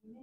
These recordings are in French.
بسم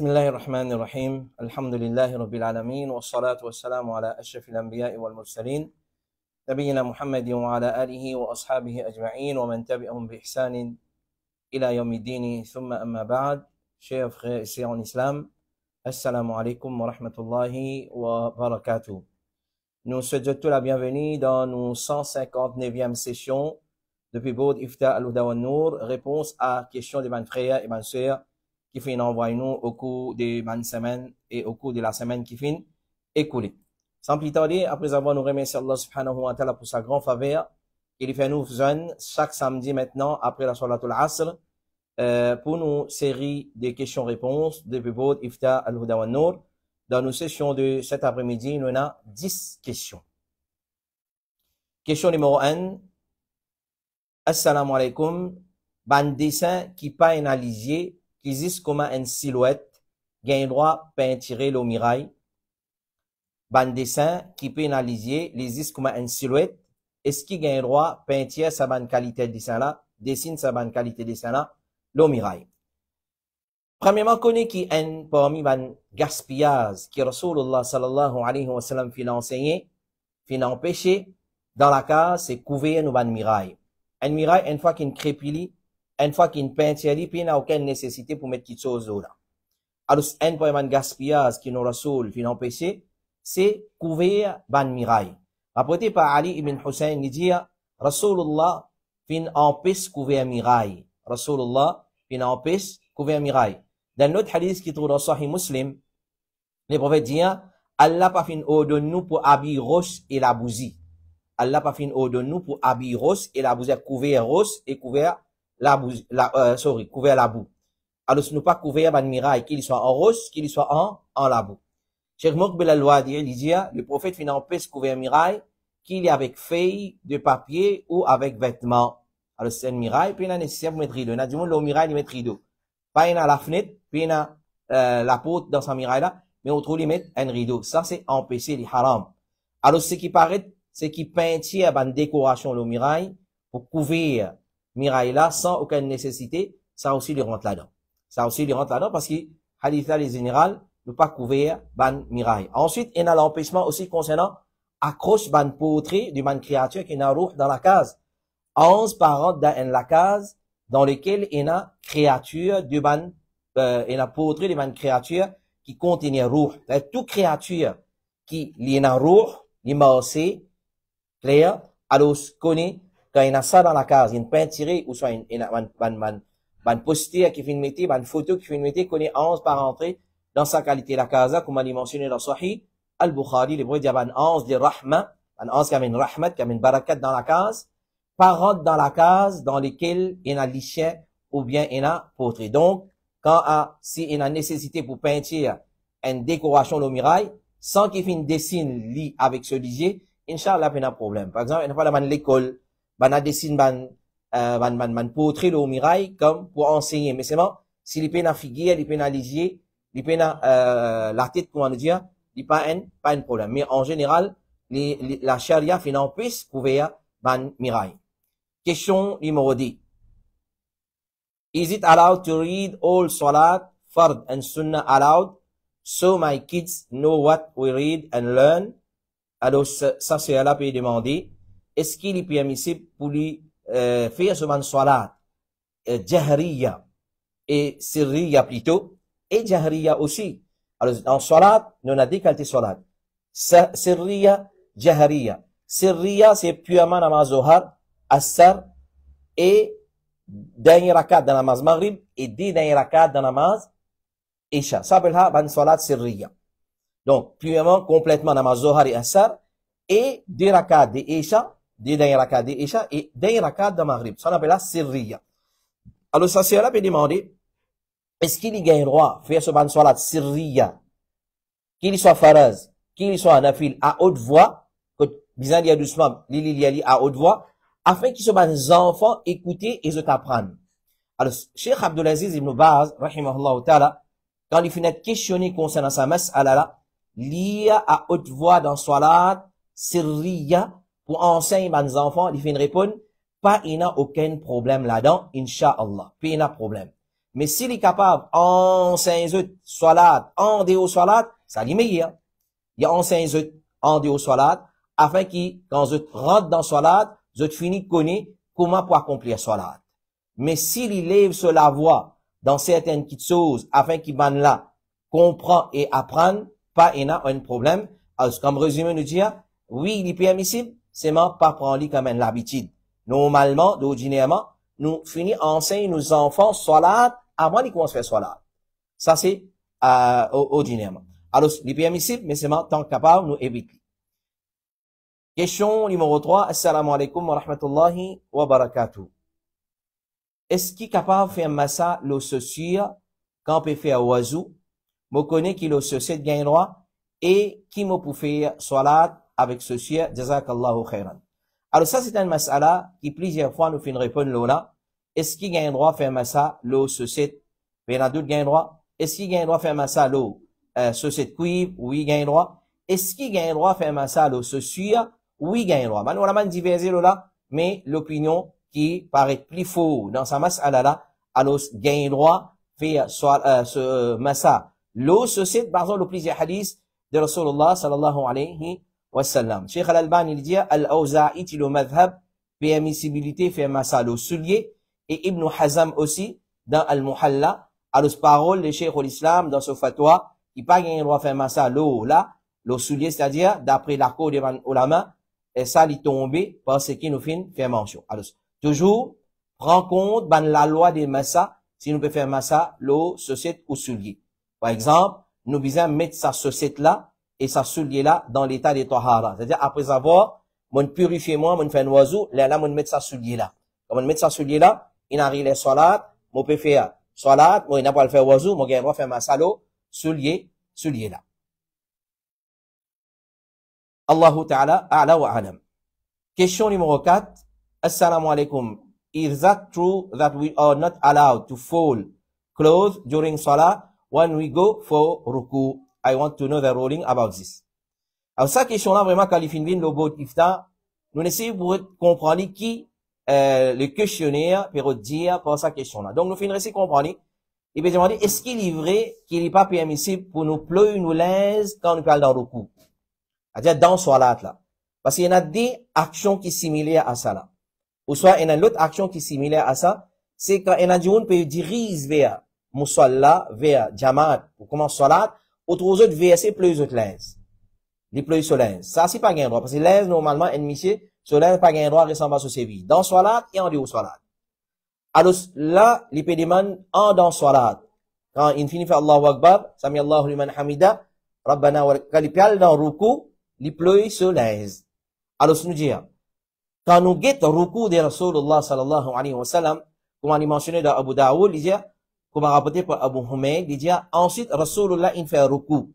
الله الرحمن الرحيم الحمد لله رب العالمين والصلاة والسلام على أشرف الأنبياء والمرسلين نبينا محمد وعلى آله وأصحابه أجمعين ومن تبعهم بإحسان إلى يوم الدين ثم أما بعد. Chers frères et sœurs en islam, assalamu alaikum wa rahmatullahi wa barakatuh. Nous souhaitons la bienvenue dans nos 159e session depuis Bod Ifta al-Huda wa Nour, réponse à questions de mes frères et mes sœurs qui fait envoyer nous au cours de la semaine et au cours de la semaine qui finit écoulée. Sans plus tarder, après avoir nous remercié Allah subhanahu wa ta'ala pour sa grande faveur, il fait nous jeunes chaque samedi maintenant après la Salatul Asr pour nos séries de questions-réponses de Bod Ifta al-Huda wa Nour. Dans nos sessions de cet après-midi, nous avons 10 questions. Question numéro 1. Assalamu alaikum. Ban dessin qui pas analysé qui existe comme une silhouette, gagne droit peinturer le mirail. Ban dessin qui peut analyser, existe comme une silhouette, est-ce qu'il gagne droit peinturer sa bonne qualité de dessin là, dessine sa bonne qualité de dessin là, le mirail. Premièrement, connaît qui est parmi ban gaspillage, qui Rasulullah sallallahu alayhi wa sallam fin enseigné, fin empêché, dans la case, c'est couvrir nos ban mirail. Un mirail, une fois qu'il crépili, une fois qu'il peinture, il n'a aucune nécessité pour mettre quelque chose là. Alors, un point de gaspillage qui nous Rasoul fin empêché, c'est couvrir ban mirail. Rapporté par Ali ibn Hussein, il dit, Rasulullah fin empêche couvrir mirail. Rasulullah fin empêche couvrir mirail. Dans notre hadith qui trouve dans Sahih Muslim, le prophète dit, Allah pas fin ordonne nous pour habiller roche et la bougie. Allah pas fin ordonne nous pour habiller roche et la bougie, couvrir roche et couvrir la boue, couvert la boue. Alors, ce n'est pas couvert ban mirail, qu'il soit en roche, qu'il soit en la boue. Cheikh Moukbil al-Wadi, il dit, le prophète fin empêche couvert mirail, qu'il y a avec feuille de papier ou avec vêtements. Alors, c'est un mirail, puis il y a nécessaire pour mettre rideau. On a du monde, le mirail, il met rideau. Pas il y a la fenêtre, puis il y a, la porte dans ce mirail là, mais on trouve, il met un rideau. Ça, c'est empêché, les haram. Alors, ce qui paraît, c'est qu'il peinture ban décoration, le mirail, pour couvrir mirail là, sans aucune nécessité, ça aussi lui rentre là-dedans. Ça aussi lui rentre là-dedans parce que, hadith là, les général, ne pas couvrir ban mirail. Ensuite, il y a l'empêchement aussi concernant accroche ban portrait de ban créature qui n'a roux dans la case. 11 parents dans la case dans lequel il y a créature de ban, il y a portrait de ban créature qui contient roux. Toute créature qui y a roux, l'immersé, clair, alors, connaît, quand il y a ça dans la case, une peinture ou soit une poster qui fait une métier, une photo qui fait une métier, connaît 11 par entrée dans sa qualité la case, comme on l'a mentionné dans Sahih al-Bukhari, les bruits d'yaban 11 de rahma, un 11 qui a une rahmat, qui a une barakat dans la case, parents dans la case dans lesquels il y a lichien ou bien il y a portrait. Donc, si il y a nécessité pour peinture une décoration au mirail, sans qu'il fasse une dessine lit avec ce lisier, Inch'Allah, il y a un problème. Par exemple, une fois dans l'école, on a dessiné ban portrait au mirail comme pour enseigner. Mais c'est bon, s'il peut na figure, il peut na lisier, il peut na la tête, comment dire, il pas un problème. Mais en général, la charia fait n'empêche couvrir ban mirail. Question numéro 10. Is it allowed to read all salat, fard and sunnah allowed? So my kids know what we read and learn. Alors, ça, c'est Allah peut demander, est-ce qu'il est permissible pour lui, faire ce ban salat, jahriya, et sirriya plutôt, et jahriya aussi. Alors, en salat, nous on a dit qualité salat. Sirriya, jahriya. Sirriya, c'est purement namaz zohar, assar, et dernier rakat dans namaz maghrib, et 10 derniers rakat dans namaz isha. Ça s'appelle ban salat sirriya. Donc, premièrement, complètement namaz Zohar et Asar, et 2 rakats de Isha, 2 derniers rakats de Isha, et 2 rakats de Maghrib. Ça, on appelle la Sirriya. Alors, ça, c'est là, peut demander, est-ce qu'il y a un droit, faire ce ban salat Sirriya, qu'il soit faraz, qu'il soit nafil, à haute voix, que, bizarre, il y a doucement, l'ili, à haute voix, afin qu'ils soient des enfants écouter et se apprendre. Alors, Cheikh Abdulaziz ibn Baz, rahimahullah ta'ala, quand il finit questionner concernant sa mas'ala là, l'IA à haute voix dans salat, sirriya, pour enseigner à nos enfants, il fait une réponse, pas, il n'a aucun problème là-dedans, incha'Allah, pas, il n'a problème. Mais s'il est capable, enseigner salat, en dehors salat, ça lui meilleur. Il y a enseigner en dehors salat, afin qu'il, quand je rentre dans salat, je finis connaître comment pour accomplir salat. Mais s'il élève sur la voix dans certaines petites choses, afin qu'il van là, comprend et apprend, pas il n'a un problème. Alors, comme résumé nous dit, oui, il est permissible, c'est pas prendre comme une l'habitude. Normalement, ordinairement, nous finissons à enseigner nos enfants salat avant qu'ils commencent à faire salat. Ça, c'est, ordinairement. Alors, il est permissible, mais c'est pas tant capable, nous éviter. Question numéro 3. Assalamu alaikum wa rahmatullahi wa barakatuh. Est-ce qu'il est capable de faire massa le sociir quand on peut faire oiseau? Je connais qu'il le socier gagne droit et qui me peut faire salat avec sociir. Jazakallahu khairan. Alors ça, c'est un masala qui plusieurs fois nous fait une réponse là. Est-ce qu'il gagne droit de faire massa le socier? Il y en a d'autres gagne droit. Est-ce qu'il gagne droit de faire massa le socier cuivre? Oui, gagne droit. Est-ce qu'il gagne droit de faire massa le sociir? Oui, gagne droit. Maintenant, on a divergé là, mais l'opinion qui paraît plus faux dans sa mas'ala là, alors gagne droit faire ce massa. L'eau se cite par exemple le plusieurs hadiths de Rasulullah sallallahu alayhi wa sallam. Cheikh Al-Albani il dit Al-Awza'i le madhab permissibilité faire massa l'eau soulier et Ibn Hazm aussi dans Al-Muhalla alors parole de Cheikh Al-Islam dans ce fatwa il pas gagne droit faire massa l'eau là l'eau soulier c'est-à-dire d'après l'accord des ulama et ça lui tombé parce qu'il nous fait mention. Alors toujours, prends compte, dans la loi des massa, si nous pouvons faire massa, l'eau, saucette ou soulier. Par exemple, nous besoin mettre sa saucette là, et sa soulier là, dans l'état de tahara. C'est-à-dire, après avoir, mon purifier moi, mon fait un oiseau, là, mon mettre sa soulier là. Quand on met sa soulier là, il arrive les salat, mon peut faire salat, moi, il n'a pas le faire oiseau, mon gars, faire massa l'eau, soulier là. Allahu ta'ala, a'la wa alam. Question numéro 4. Assalamu alaikum. Is that true that we are not allowed to fold clothes during salah when we go for ruku? I want to know the ruling about this. Alors, cette question-là, vraiment, quand il finit le beau tifta, nous essayons pour comprendre qui, le questionnaire peut dire pour cette question-là. Donc, nous finissons de comprendre. Il peut demander, est-ce qu'il est vrai qu'il n'est pas permissible pour nous pleurer nous l'aise quand nous parlons dans ruku? C'est-à-dire, dans salat, là. Parce qu'il y en a des actions qui sont similaires à ça, là. Ou soit, il y a une autre action qui est similaire à ça, c'est quand il y a un peut diriger vers Musalla, vers Jamaat, ou comment salat, autres autres verser plus de l'aise. Les plus sur l'aise. Ça, c'est pas gain droit. Parce que l'aise, normalement, un monsieur, sur l'aise, pas gain droit, ressemble à ce sévi. Dans salat et en dehors salat. Alors, là, les peut demander en dans salat. Quand il finit fait Allahu Akbar, Sami Allahu liman hamida, Rabbana wa quand il parle dans ruku, les plus sur l'aise. Alors, nous dire, quand nous guettons ruku de Rasulullah sallallahu alayhi wa sallam, comme on a mentionné dans Abu Daoud, il dit, comme on a rapporté par Abu Humayd, il dit, ensuite, Rasulullah, il fait ruku.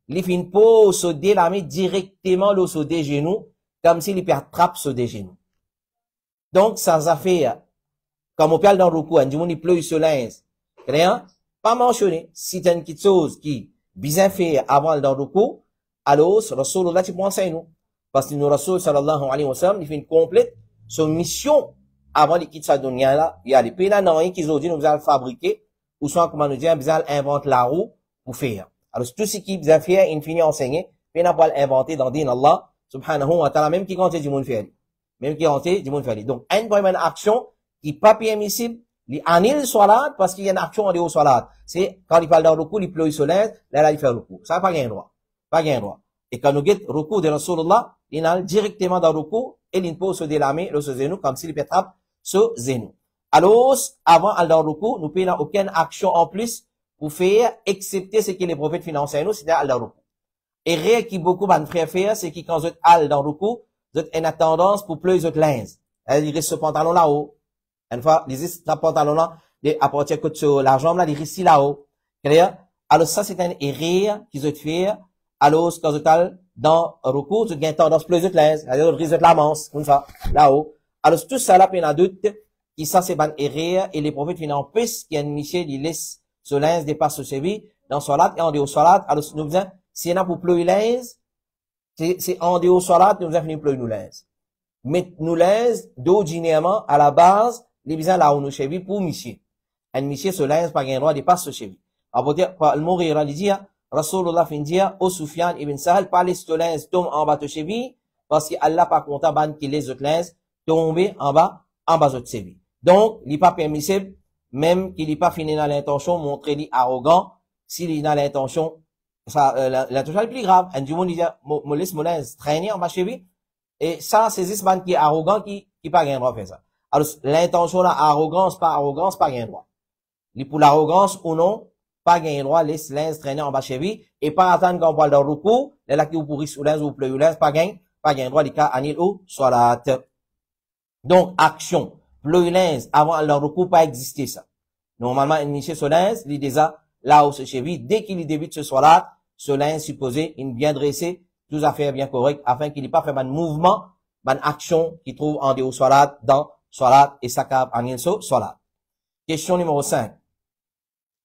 Il fait une pause se délamer directement le saut des genoux, comme s'il peut attraper sur des genoux. Donc, ça a fait, comme on parle dans ruku, on dit, il pleut sur l'aise. Rien, pas mentionné. Si t'as une petite chose qui, bien fait avant dans ruku, alors, Rasulullah, tu peux enseigner nous. Parce que nous, Rasul sallallahu alayhi wa sallam, il fait une complète son mission avant de quitter sa dunya là. Il y a des pays là, non, qu'ils ont dit, nous allons fabriquer, ou soit, comment nous dire, nous allons inventer la roue pour faire. Alors, tout ce qui bien fait, il finit enseigner, puis n'a pas l'inventer dans din Allah, subhanahu wa ta'ala, même qui compte du monde fait. Même qui compte du monde fait. Donc, une action qui n'est pas permissible, il annule salat, parce qu'il y a une action en dehors salat. C'est, quand il parle dans le coup, il pleut sur l'aise, là, il fait le coup. Ça n'a pas gain droit. Pas gain droit. Et quand nous guettons le coup de Rasulullah, il a directement dans le coup, et il peut se délamer le genou, comme s'il peut attraper ce genou. Alors, avant dans le coup, nous n'avons aucune action en plus pour faire, excepté ce que les prophètes financent nous, c'est-à-dire dans le coup. erreur qui beaucoup de frères faire, c'est qu'ils quand vous êtes al dans le coup, vous êtes une tendance pour plus de linge. Il reste ce pantalon là-haut. Une fois, il reste ce pantalon là, à partir de la jambe là, il reste là-haut. Clair? Alors ça, c'est une erreur qu'ils ont fait. Alors, quand vous êtes dans le coup, vous avez une tendance plus de linge. C'est-à-dire, vous reste la manche, comme ça, là-haut. Alors, tout ça là, il y en a d'autres qui ça, c'est une erreur, et les prophètes finissent en pisse, qui a une mission, ils laissent ce linge dépasse ce vie, dans salat, et en dehors salat. Alors, nous disons, s'il y en a pour plus linge, c'est en dehors salat, nous avons fini plus nous linge. Mais nous linge, d'ordinairement, à la base, les bisons là où nous cheville pour mission. Un mission, ce linge, pas gain droit, dépasse ce cheville. Alors, le mourir, il dit, Rasulullah fin dire, au Soufiane ibn Sahel, pas les linge tombe en bas de cheville, parce que Allah pas content, ban qui les autres linge, tomber en bas de cheville. Donc, il n'est pas permissible, même qu'il n'est pas fini dans l'intention, montrer lui arrogant, s'il est dans l'intention, ça, l'intention est plus grave. Un du monde dit, me laisse mon linge traîner en bas chez lui. Et ça, c'est ce man qui est arrogant, qui pas gain droit faire ça. Alors, l'intention là, arrogance, pas gain droit. Pour l'arrogance ou non, pas gain droit, laisse linge traîner en bas chez lui, et pas attendre qu'on parle dans le recours, les là qui vous pourrissent ou linge ou pleu ou linge, pas gain droit, les cas, anil ou, salat. Donc, action. Le linge, avant leur recours, pas existé ça. Normalement, initié ce linge, il déjà là où ce cheville, dès qu'il débute ce soir-là, ce linge supposé, il bien dressé, tout à fait bien correct, afin qu'il n'ait pas fait un mouvement, une action qui trouve en dehors salat, dans salat, et ça cap en ilso salat. Question numéro 5.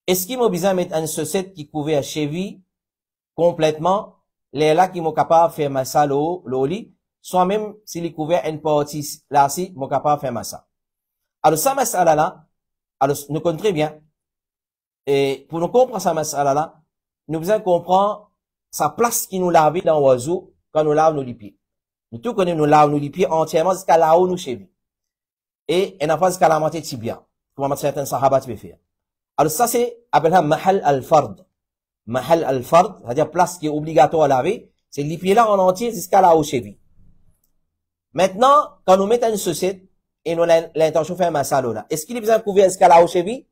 Est-ce qu'il m'a besoin de mettre une chaussette qui couvre à cheville complètement, les là qui m'ont capable de faire massa le lit, soit même s'il est couvert une partie là, si, m'ont capable de faire massa. Alors, ça masala là, alors, nous connaissons très bien. Et pour nous comprendre ça masala là, nous besoin comprendre sa place qui nous lave dans l'oiseau quand nous lavons nos pieds. Nous tout connaissons nous lavons nos pieds entièrement jusqu'à là où nous chevilles. Et on n'a pas jusqu'à la moitié tibia. Comme certains sahabats peuvent faire. Alors, ça c'est, appelé mahal al-fard. Mahal al-fard, c'est-à-dire place qui est obligatoire à laver, c'est les pieds là en entier jusqu'à là où chevilles. Maintenant, quand nous mettons une chaussette, et nous avons l'intention de faire un masalo là. Est-ce qu'il est besoin de couvrir jusqu'à là au cheville?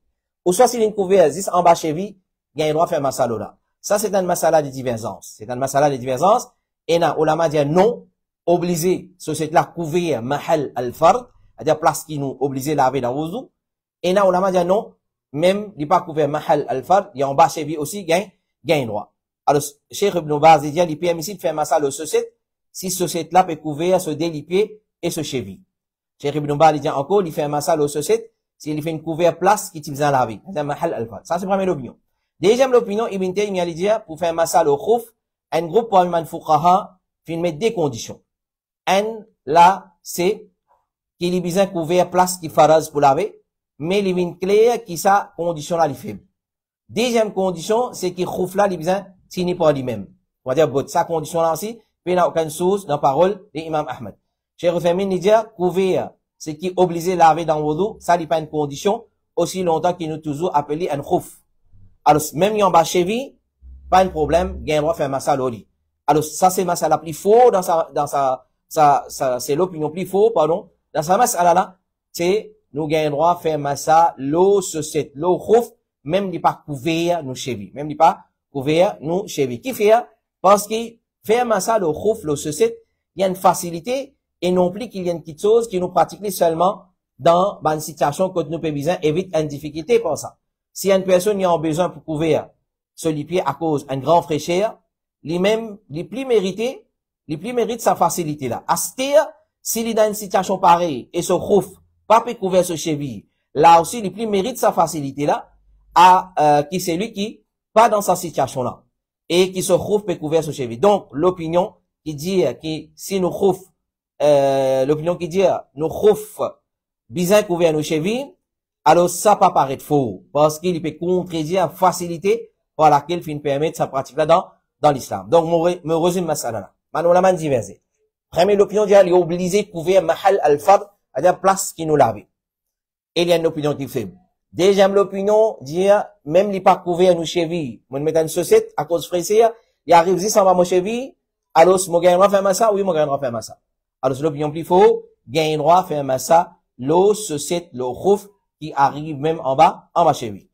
Ou soit s'il est couvert juste en bas cheville, il y a un droit de faire un masalo là. Ça, c'est un masala de divergence. C'est un masala de divergence. Et là, ulama dit non, obligé, société là, couvrir mahal al-fard, c'est-à-dire place qui nous obligé laver dans wuzu. Et là, ulama dit non, même, il n'est pas couvert mahal al-fard, il y a en bas cheville aussi, il y a un droit. Alors, Cheikh Ibn Baz dit, il est permis de faire un masalo au société, si société là peut couvrir ce délipier et ce cheville. Cheikh Ibn Baz dit encore, il fait un massal au société, s'il fait une couvert place qui t'y la vie. C'est un mahal al-fard. Ça, c'est la première opinion. Deuxième opinion, Ibn Taymiyyah dit, pour faire un massal au khouf, un groupe parmi les fuqaha, fait mettre des conditions. Un, là, c'est, qu'il est besoin couvert place qui faraz pour laver, mais il est clair qui sa condition là, il fait. Deuxième condition, c'est qu'il khouf là, il est besoin, tini par lui-même. On va dire, sa condition là aussi, il n'a aucune source dans la parole d'Imam Ahmed. Cheikh Rufemin dit, couvrir, ce qui est obligé de laver dans le wudu, ça n'est pas une condition, aussi longtemps qu'il nous toujours appelé un khouf. Alors, même y en bas cheville, pas de problème, il y a un droit de faire un massal au lit. Alors, ça, c'est le massal la plus faux c'est l'opinion plus faux, pardon. Dans sa massal là, c'est, nous gagnons droit de faire un massal, l'eau, l'eau khouf, même n'est pas couvert, nous chevilles. Même n'est pas couvert, nous chevilles. Qui fait? Parce que faire un massal au khouf, l'eau, il y a une facilité, et non plus qu'il y a une petite chose qui nous pratique seulement dans une situation que nous pouvons besoin évite une difficulté pour ça. Si une personne a besoin pour couvrir ce pied à cause d'une grande fraîcheur, les plus méritent sa facilité là. À ce dire, s'il est dans une situation pareille et ce khouf pas peut couvrir ce cheville, là aussi, les plus méritent sa facilité là, qui c'est lui qui pas dans sa situation là et qui se khouf peut couvrir ce cheville. Donc, l'opinion qui dit que si nous khouf l'opinion qui dit nous khouf bien couvert nos chevilles, alors ça pas paraître faux parce qu'il peut contredire la facilité par laquelle il permet sa pratique là dans l'islam. Donc me résume ma salala. Manolaman diversé. Première l'opinion dit il est obligé de couvrir mahal al-fard, c'est-à-dire place qui nous lave. Et il y a une opinion qui est faible. Deuxième l'opinion dit même il pas couvert nos chevilles, on met une chaussette à cause fraîcheur, il arrive ici sans mon cheville, alors mon gain va faire massa, oui mon gain va faire massa. Alors, c'est l'opinion plus faux, gain droit, faire un massa, l'eau, chaussette, l'eau khouf, qui arrive même en bas cheville.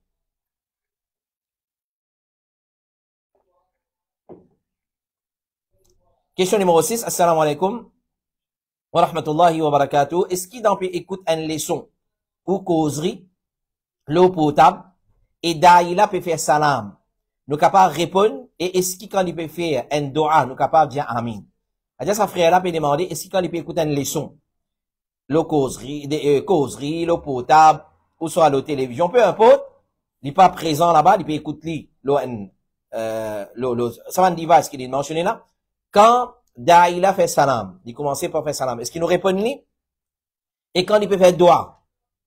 Question numéro 6. Assalamu alaikum wa rahmatullahi wa barakatuh. Est-ce qu'il peut écouter une leçon ou causerie, l'eau potable, et d'ailleurs peut faire salam? Nous capables de répondre, et est-ce qu'il quand il peut faire un doa, nous capables de dire amin? C'est-à-dire, sa frère là peut demander, est-ce qu'il quand il peut écouter une leçon, l'eau causerie, l'eau potable, ou soit l'eau télévision, peu importe, il n'est pas présent là-bas, il peut écouter l'eau, ça va device qu'il est mentionné là. Quand Daïla fait salam, il commence par faire salam, est-ce qu'il nous répond ni? Et quand il peut faire doa,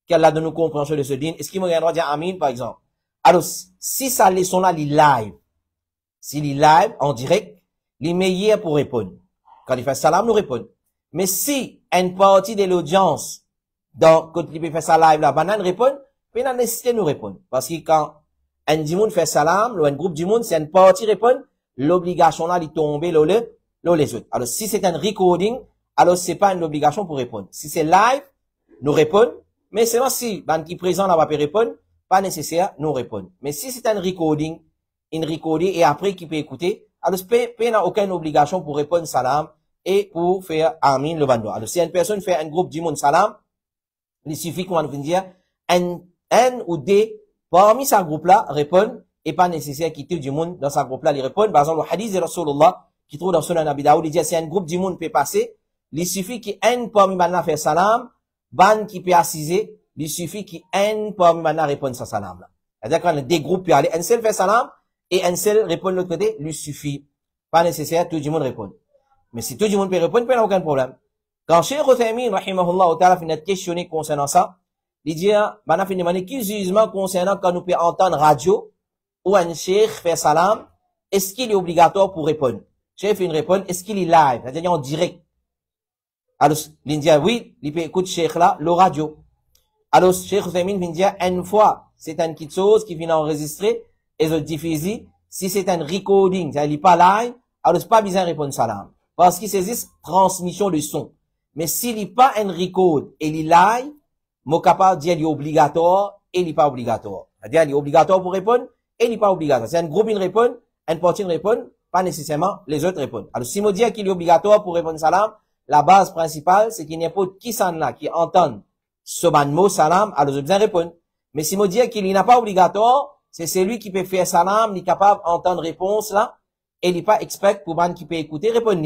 qu'elle a de nous compréhension de ce din, est-ce qu'il me regardera dire amin, par exemple? Alors, si sa leçon là, il live, s'il est live, en direct, il est meilleur pour répondre. Quand il fait salam, nous répond. Mais si une partie de l'audience, donc, quand il peut faire sa live là, banane répond, puis il a nécessité de nous répondre. Parce que quand un dimoun fait salam, ou un groupe dimoun, si une partie répond, l'obligation là, il tombe, les autres. Alors, si c'est un recording, alors c'est pas une obligation pour répondre. Si c'est live, nous répondons. Mais seulement si, ben, qui présent là, va pas répondre, pas nécessaire, nous répondre. Mais si c'est un recording, et après qui peut écouter, alors, il n'a aucune obligation pour répondre salam et pour faire amin le bandoua. Alors, si une personne fait un groupe dimoun salam, il suffit qu'on va nous dire, un ou des, parmi ce groupe-là, répondent, et pas nécessaire qu'il ait du monde dans ce groupe-là, ils répondent. Par exemple, le hadith de Rasulullah, qui trouve dans Sunan Abi Daoud, il dit, si un groupe du monde peut passer, il suffit qu'un parmi maintenant fait salam, ban qui peut assiser, il suffit qu'un parmi maintenant réponde sa salam, là. C'est-à-dire qu'on a des groupes peut aller, un seul fait salam, et un seul répond de l'autre côté, lui suffit. Pas nécessaire, tout le monde répond. Mais si tout le monde peut répondre, il n'y a aucun problème. Quand Cheikh Uthaymin, rahimahullah, ta'ala, finit de questionner concernant ça, il dit, ben, fait demander quel jugement concernant quand nous pouvons entendre radio, ou un cheikh fait salam, est-ce qu'il est obligatoire pour répondre? Cheikh fait une réponse, est-ce qu'il est live? C'est-à-dire en direct. Alors, il dit, oui, il peut écouter cheikh là, le radio. Alors, Cheikh Uthaymin vient dire, une fois, c'est une petite chose qui vient enregistrer, et se diffuser. Si c'est un recording, c'est-à-dire, il n'est pas live, alors c'est pas besoin de répondre salam. Parce qu'il saisit transmission de son. Mais s'il n'est pas un record et il est live, mon capable de dire il est obligatoire et il n'est pas obligatoire. C'est-à-dire, il est obligatoire pour répondre et il n'est pas obligatoire. C'est un groupe qui répond, une partie répond, pas nécessairement les autres répondent. Alors, si on dit qu'il est obligatoire pour répondre salam, la base principale, c'est qu'il n'y a pas qui s'en là, qui entend ce mot salam, alors je besoin répondre. Mais si on dit qu'il n'est pas obligatoire, c'est celui qui peut faire salam, il est capable d'entendre réponse là, et il n'est pas expert pour ban qui peut écouter, répondre.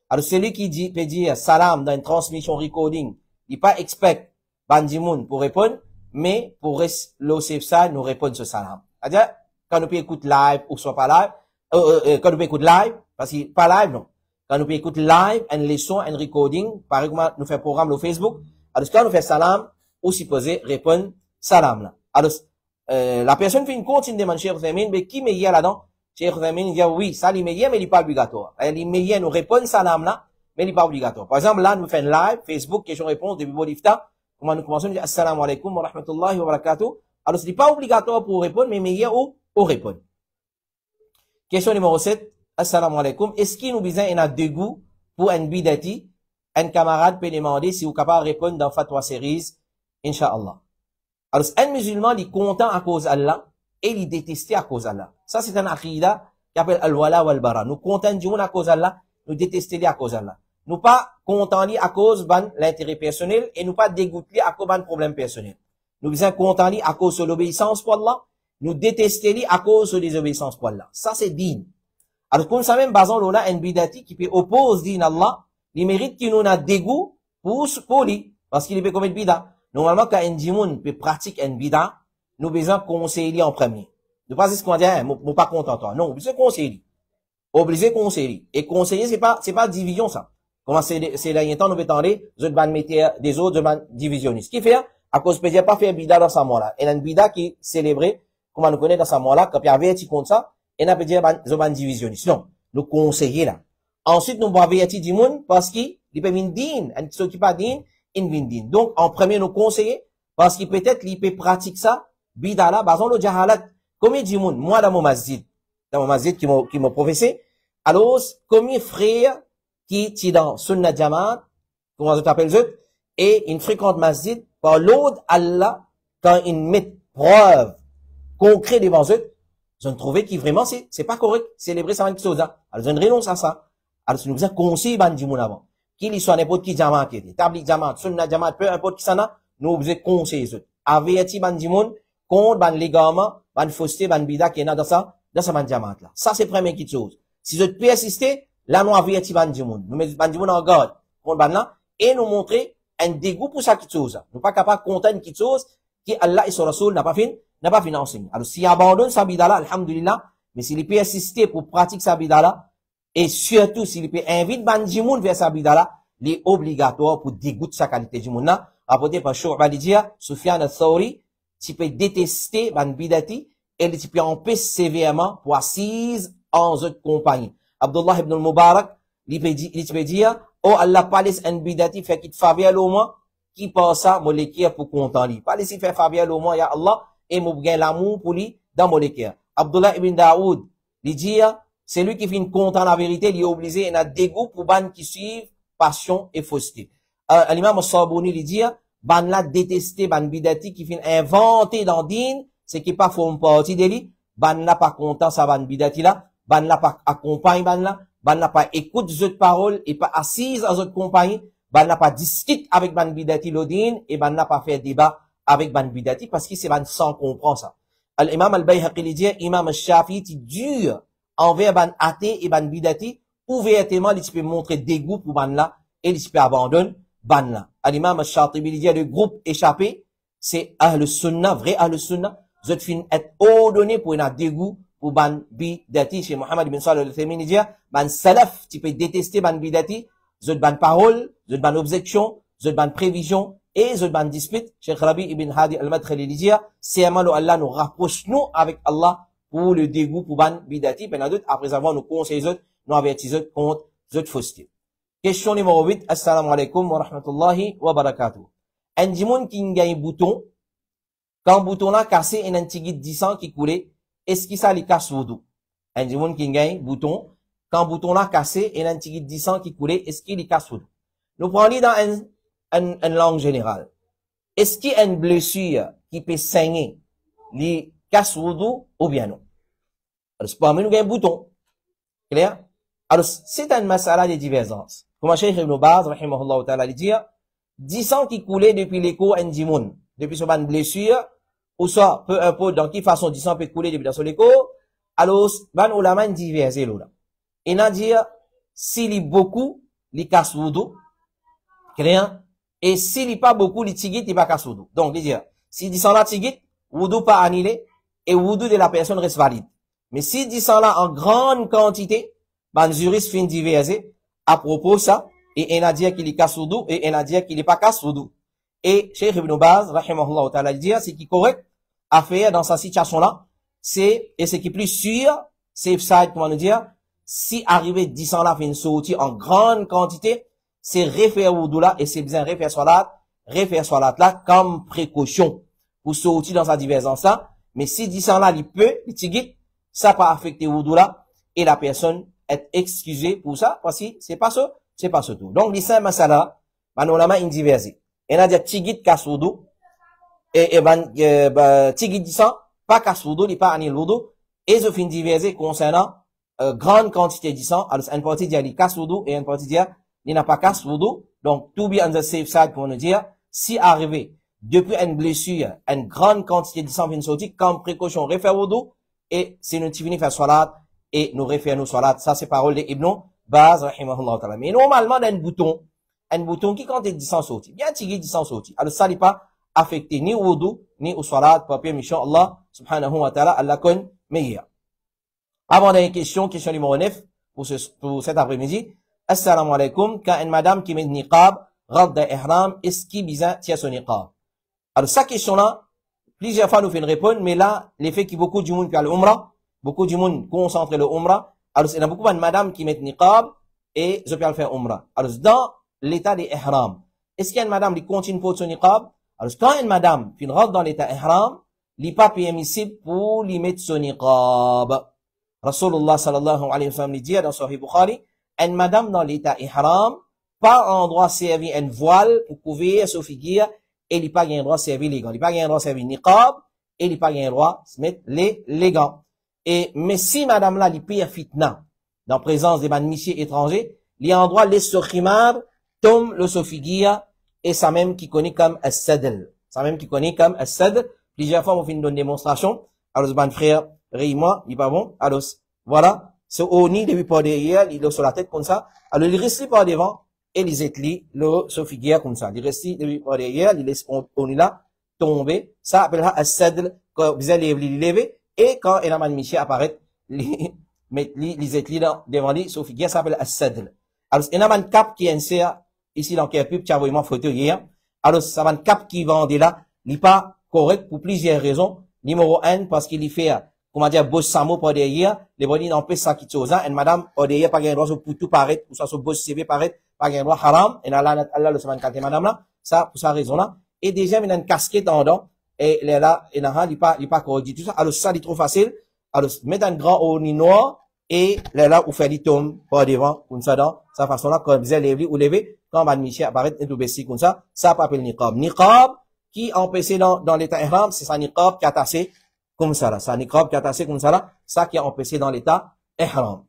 Alors, celui qui dit, peut dire salam dans une transmission recording, il n'est pas expert, bandimoun pour répondre, mais pour l'OCFSA, nous répondre ce salam. C'est-à-dire, quand nous peut écouter live ou soit pas live, quand nous peut écouter live, parce que pas live, non. Quand nous peut écouter live, une leçon, un recording, par exemple, nous fait programme le Facebook, alors quand nous fait salam, ou supposé répondre salam là. Alors, la personne fait une continue de demander, Cheikh Uthaymin, mais qui met là-dedans? Cheikh Uthaymin dit, oui, ça, il met mais il n'est pas obligatoire. Il met nous répondre salam là, mais il n'est pas obligatoire. Par exemple, là, nous faisons live, Facebook, question-réponse, depuis Bolifta, comment nous commençons à dire, assalamu alaikum wa rahmatullahi wa barakatuh. Alors, ce n'est pas obligatoire pour répondre, mais meilleur ou répondre. Question numéro 7. Assalamu alaikum. Est-ce qu'il nous besoin a deux goûts pour un bidati? Un camarade peut demander si vous êtes capable de répondre dans Fatwa Series, Inch'Allah. Alors, un musulman, il est content à cause d'Allah et il est détesté à cause d'Allah. Ça, c'est un aqidah qui appelle al-wala wal-bara. Nous contents du monde à cause d'Allah, nous détestons à cause d'Allah. Nous pas contents à cause de l'intérêt personnel et nous pas dégoûtés à cause de problème personnel. Nous besoin contents à cause de l'obéissance pour Allah, nous détestons à cause de la désobéissance pour Allah. Ça, c'est din. Alors, comme ça même, basant là, un bidati qui peut opposer din Allah, il mérite qu'il nous a dégoût pour lui, parce qu'il peut commettre bida. Normalement, quand un dimoun peut pratiquer un bida, nous besoin conseiller en premier. Nous pas ce qu'on dit, nous pas content toi. Non, nous besoin conseiller. Obligé conseiller. Et conseiller, c'est pas division, ça. Comment c'est derniers temps, nous peut tenter, je vais mettre des autres, je vais divisionner. Ce qui fait, à cause peut pas faire bida dans sa mort-là. Et une bida qui est célébrée, comment nous connaît dans sa mort-là, quand il y avait un petit compte ça, et n'a peut dire, je vais divisionner. Sinon, nous conseiller là. Ensuite, nous avons averti du monde parce qu'il peut venir din, et ceux qui pas din, il vient din. Donc, en premier, nous conseiller, parce qu'il peut-être, il peut pratiquer ça, bida là, basant le jahalat. Combien du monde, moi, dans mon masjid qui m'a professé, alors, combien frères qui est dans Sunnah Jamaat, comment je t'appelle eux, et une fréquente masjid, par l'autre Allah, quand ils mettent preuve concrète devant eux, je ne trouvais que vraiment, c'est pas correct, célébrer ça avec chose, alors je ne renonce à ça. Alors, nous faisons conseil, ban di moun avant. Qu'il y soit n'importe qui jamaat qui était. Tablik jamaat, sunna jamaat, peu importe qui s'en a, nous faisons conseil, averti ban di moun, contre ban légalement, ban fausseté, ban bida qui est dans ça ban jamaat là. Ça, c'est première petite chose. Si vous persistez, là, nous averti ban di moun. Nous mettons ban di moun en garde, contre ban là, et nous montrer un dégoût pour ça petite chose. Nous pas capable de compter une petite chose, qui Allah et son Rasoul n'a pas financé. Alors, s'il abandonne sa bida là, alhamdulillah, mais s'il peut assister pour pratiquer sa bida là, et surtout s'il peut inviter bandi moun vers sa bida là, il est obligatoire pour dégoûter sa qualité du moun là. Apporté par Shu'ba li dit, Sufyan al-Thawri, tu peux détester ban bidati, et tu peux empêcher sévèrement pour assise en autre compagnie. Abdullah ibn al-Mubarak, il peut dire, oh Allah, pas laisse un bidati fait qu'il te faveur au moins, qui passe ça, molékir pour content lui. Pas laisser faire faveur au moins, ya Allah, et mou gain l'amour pour lui, dans molékir. Abdullah ibn Daoud, il dit, c'est lui qui fait une content la vérité, il est obligé, il a dégoût pour ban qui suivent passion et fausseté. L'imam al-Sabouni, il dit, ban la détester, ban bidati qui fait inventer dans din, c'est qui pas forme partie de lui, ban la pas content sa ban bidati là, ban la pas accompagne ban la pas écoute les autres paroles et pas assise en autres compagnie, ban la pas discute avec ban bidati l'odin et ban la pas faire débat avec ban bidati parce que c'est ban sans comprendre ça. L'imam al-Bayhaqi il dit, imam al-Shafi'i il dur envers ban athée et ban bidati, ouvertement il peut montrer dégoût pour ban là et il peut abandonner ban là. L'imam al-Shatibi il dit le groupe échappé, c'est Ahl Sunnah, vrai Ahl Sunnah, vous êtes fin être ordonné pour un dégoût pour ban bidati. Chez Mohammed ibn Salih al-Uthaymin il dit ban salaf, tu peux détester ban bidati, vous êtes ban parole, vous êtes ban objection, vous êtes ban prévision et vous êtes ban dispute. Cheikh Rabi ibn Hadi al-Madkhali il dit c'est amal Allah nous rapproche nous avec Allah pour le dégoût pour ban bidati, ben d'autres après avoir nous conseillé autres, nous avertis contre autres fausseté. Question numéro 8. Assalamu alaikum wa rahmatullahi wa barakatuh. Un dimoun qui gagne bouton, quand bouton là cassé et un petit guide 10 ans qui coulait, est-ce qu'il ça lui casse wudu? Un dimoun qui gagne bouton, quand bouton là cassé et un petit guide 10 ans qui coulait, est-ce qu'il lui casse wudu? Nous prenons dans une langue générale. Est-ce qu'il y a une blessure qui peut saigner, lui casse wudu ou bien non? Alors, c'est pas nous gagne bouton. Clair? Alors, c'est une masala de divergence. Comme Cheikh Ibn Baz, rahimahullah ta'ala, il dit, 10 ans qui coulaient depuis l'écho en dimoun, depuis son ban blessure, ou soit, peu importe dans quelle façon 10 ans peut couler depuis dans son écho, alors, ban ulama divergé là. Il a dit, s'il y beaucoup, il casse wudu, clair? Et s'il y pas beaucoup, il tigit, il va casse wudu. Donc, il dit, si 10 ans là tigit, wudu pas annulé, et wudu de la personne reste valide. Mais si 10 ans là en grande quantité, ban juriste fin divergé à propos ça, et il a dit qu'il est casse wudu, et il a dit qu'il est pas casse wudu. Et Cheikh Ibn Baz, rahimahullah ta'ala, il dit, c'est qui correct à faire dans sa situation là, c'est, et c'est qui plus sûr, safe side, comment nous dire, si arrivé 10 ans là, fin sorti en grande quantité, c'est refaire wudu là, et c'est bien refaire salat là, comme précaution, pour sortir dans sa divergence là, mais si 10 ans là, il peut, il tigit, ça pas affecter wudu là, et la personne est excusée pour ça, parce que c'est pas ce tout. Donc, les 5 masala, on a une diversité. Et on a dit, tigit casse wudu, et tigit dit ça, pas casse wudu, il pas annule wudu, et je fin diversité concernant, grande quantité de sang. Alors, une partie dit, il casse wudu, et une partie dit, il n'a pas casse wudu. Donc, to be on the safe side, pour nous dire, si arrivé, depuis une blessure, une grande quantité de sang vient sortir, comme précaution, refaire wudu, et si nous finissons faire salat, et nous refaire nos salat, ça c'est parole de Ibn Baz, rahimahullah ta'ala. Mais normalement, dans un bouton qui quand il dit sans sortir, bien tigé dit sans sortir. Alors ça n'est pas affecté ni au wudu, ni au salat, papier, mission Allah, subhanahu wa ta'ala, Allah connaît meilleur. Avant d'une question numéro 9, pour cet après-midi. Assalamu alaikum, quand une madame qui met niqab, rentre dans ihram, est-ce qu'il bizarre tient son niqab? Alors, sa question-là, plusieurs fois nous fait une réponse, mais là, l'effet qui beaucoup du monde qui a le umrah, beaucoup du monde concentre le umrah. Alors, il y a beaucoup de madame qui met niqab, et je peux le faire umrah. Alors, dans l'état des ihram, est-ce qu'il y a une madame qui continue pour son niqab? Alors, quand une madame qui rentre dans l'état ihram, il n'est pas permissible pour lui mettre son niqab. Rasulullah sallallahu alayhi wa sallam dit dans Sahih Bukhari, une madame dans l'état ihram, pas en droit servir une voile pour couvrir sa figure, et il n'a pas un droit servir les gants. Il n'a pas un droit servir niqab, et il n'a pas un droit se mettre les gants. Et, mais si madame là, il pire fitna, dans présence des messieurs étrangers, les endroits, les sokhimar, tom, le sofigia, et ça même qui connaît comme as-sadl. Ça même qui connaît comme as-sadl. Plusieurs fois, on fait une démonstration. Alors, ban frère, réy-moi, il pas bon. Alors, voilà. C'est au nid depuis par derrière, il est sur la tête comme ça. Alors, il reste par devant, et les étlis, le sofigia comme ça. Il reste depuis par derrière, il laisse au nid là, tomber. Ça appellera as-sadl, quand vous allez lever, et quand Enaman Michi apparaît, les étlis devant lui, sofigia, ça s'appelle as-sadl. Alors, Enaman cap qui insère, ici, dans quel pub, tu as vraiment photo hier. Alors, ça va un cap qui vendait là, il n'est pas correct pour plusieurs raisons. Numéro 1, parce qu'il y fait, comment dire, boss samo par derrière, les bonnes n'empêchent ça qui chose, et madame, par derrière, pas gain droit, pour tout paraître, ou ça, sur boss CV paraître, pas gain droit haram, et Allah, le semaine 4 madame là, ça, pour sa raison là. Et déjà, il y a une casquette en dedans, et là, il n'est pas correct tout ça. Alors, ça, il est trop facile. Alors, mettre un grand haut ni noir, et là, vous faites des tomes par devant, comme ça, dans sa façon là, comme vous allez lever, ou lever, quand Madame Michi apparaît, et tout baisser comme ça s'appelle niqab. Niqab, qui empêché dans l'état ihram, c'est ça niqab qui a tassé comme ça là. Ça niqab qui a tassé comme ça là, ça qui a empêché dans l'état ihram.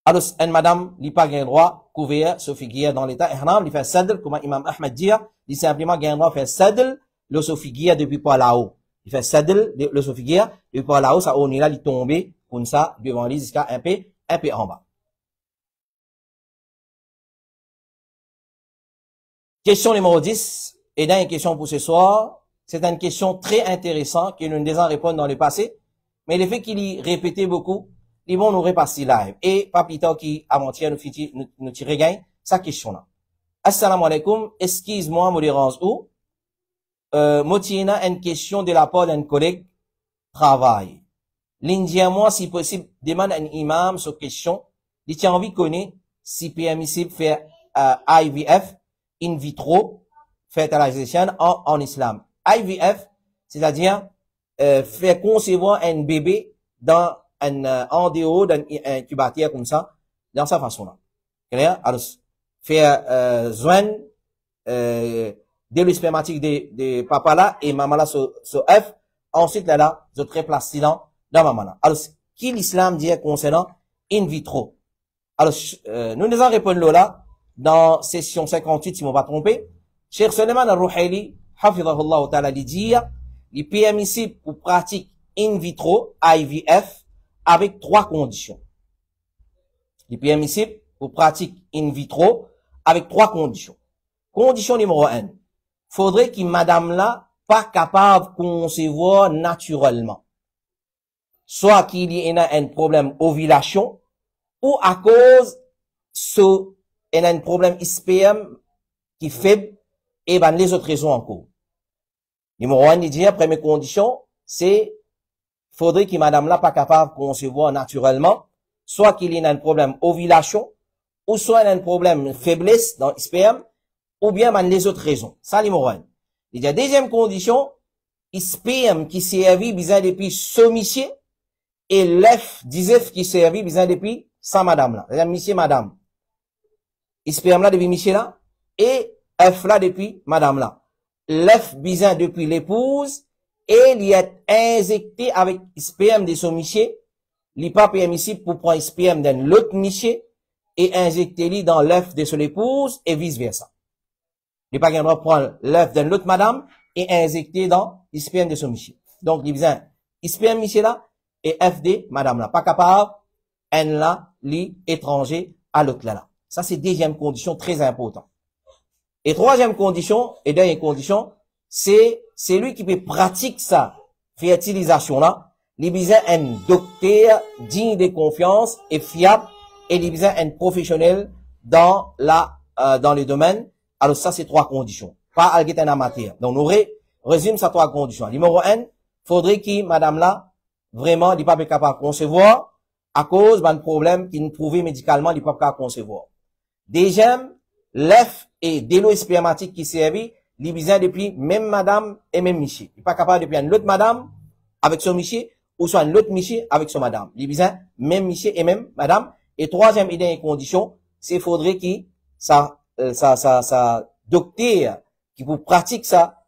Alors, une madame, il pas gain droit, couvert, se figure dans l'état ihram, il fait sadl, comme Imam Ahmed dit, il simplement gain droit, fait sadl, le se figure depuis pas là-haut. Il fait sadl, le se figure, depuis pas là-haut, ça, on est là, il tombe, comme ça, devant lui, jusqu'à un peu en bas. Question numéro 10, et dans une question pour ce soir, c'est une question très intéressante que nous nous avons répondu dans le passé, mais le fait qu'il y répétait beaucoup, ils vont nous repasser live. Et Papito qui, avant-hier, nous tirer gain, sa question là. Assalamu alaikum, excuse-moi, me dérange où? Motiena, une question de la part d'un collègue travail. L'Indien, moi, si possible, demande un imam sur question. Il tient envie de connaître si permissible faire IVF, in vitro, fertilisation en islam. IVF, c'est-à-dire faire concevoir un bébé dans en dehors d'un incubateur comme ça, dans sa façon-là. Clair? Alors, faire joindre dès le spermatique de papa là et maman là sur F, ensuite là, je très place dans maman là. Alors, qui l'islam dit concernant in vitro? Alors, nous nous en répondons là, dans session 58, si je ne pas trompé. Cheikh Suleiman al-Ruhaili, hafidhahullah ta'ala, dit, il est permissible pour pratique in vitro, IVF, avec 3 conditions. Il est permissible pour pratique in vitro, avec 3 conditions. Condition numéro 1. Faudrait que madame là, pas capable de concevoir naturellement. Soit qu'il y ait un problème ovulation, ou à cause il y a un problème sperme qui est faible, et ben les autres raisons en cours. Numéro 1, il dit, première condition, c'est, faudrait que madame là pas capable de concevoir naturellement, soit qu'il y ait un problème ovulation, ou soit il y a un problème faiblesse dans le sperme, ou bien ben les autres raisons. Ça, numéro 1. Il y a deuxième condition, sperme qui servit besoin depuis sommicier, et l'œuf d'œuf qui servit besoin depuis sans madame là. C'est-à-dire, monsieur, madame. Sperme là depuis monsieur là, et œuf là depuis madame là. L'œuf besoin depuis l'épouse, et il est injecté avec sperme de son monsieur, il n'est pas permissible pour prendre sperme d'un l'autre monsieur, et injecter lui dans l'œuf de son épouse, et vice versa. Il n'est pas qu'un droit prendre l'œuf d'un l'autre madame, et injecter dans sperme de son monsieur. Donc, il besoin sperme monsieur là, et œuf de madame là. Pas capable, un là, li étranger à l'autre là. Ça, c'est deuxième condition très importante. Et troisième condition, et dernière condition, c'est lui qui peut pratiquer sa fertilisation-là, il a besoin d'un docteur digne de confiance et fiable, et il a besoin d'un professionnel dans le domaine. Alors ça, c'est 3 conditions. Pas un amateur. Donc, nous résume ces 3 conditions. Numéro 1, faudrait que madame là, vraiment, il n'est pas capable de concevoir, à cause d'un problème qui nous prouve médicalement, il n'est pas capable de concevoir. Deuxième, l'œuf et de l'eau spermatique qui servit, il besoin depuis même madame et même monsieur. Il n'est pas capable depuis une autre madame avec son monsieur, ou soit une autre monsieur avec son madame. Il besoin même monsieur et même madame. Et troisième et dernière condition, c'est faudrait qu'il sa docteur qui vous pratique sa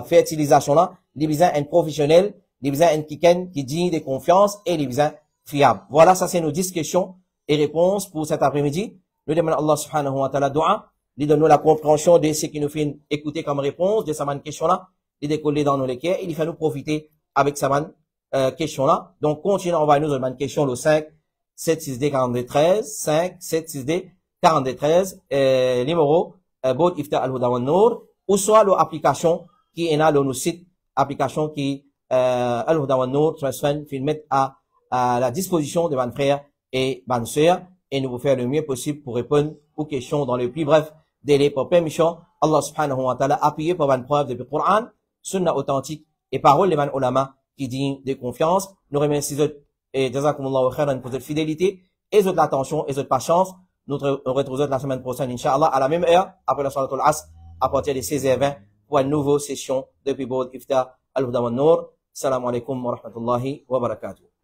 fertilisation là, il besoin un professionnel, il besoin un quelqu'un qui digne de confiance et il besoin fiable. Voilà, ça c'est nos 10 questions et réponses pour cet après-midi. Nous demandons à Allah subhanahu wa ta'ala dua. Il donne nous la compréhension de ce qui nous fait écouter comme réponse de sa question-là. Il décoller dans nos cœurs. Il fait nous profiter avec sa question-là. Donc, continuons à envoyer nous une question le 5 762 42 13 5 762 42 13 numéro Bod Ifta Al-Huda wa Nour ou soit l'application qui est là dans nos sites application qui Al-Huda wa Nour transfert filmé à la disposition de mes frères et mes sœurs et nous vous faire le mieux possible pour répondre aux questions dans le plus bref délai pour permission. Allah subhanahu wa ta'ala appuyé par une preuve du Coran, sunna authentique et parole des ulama qui dit de confiance. Nous remercions et jazakumullahu khairan pour votre fidélité et votre attention et votre patience. Nous retrouvons la semaine prochaine, Inch'Allah, à la même heure, après la Salat al-Asr, à partir de 16h20, pour une nouvelle session depuis Bod Ifta Al-Huda wa Nour. Salam alaikum wa rahmatullahi wa barakatuh.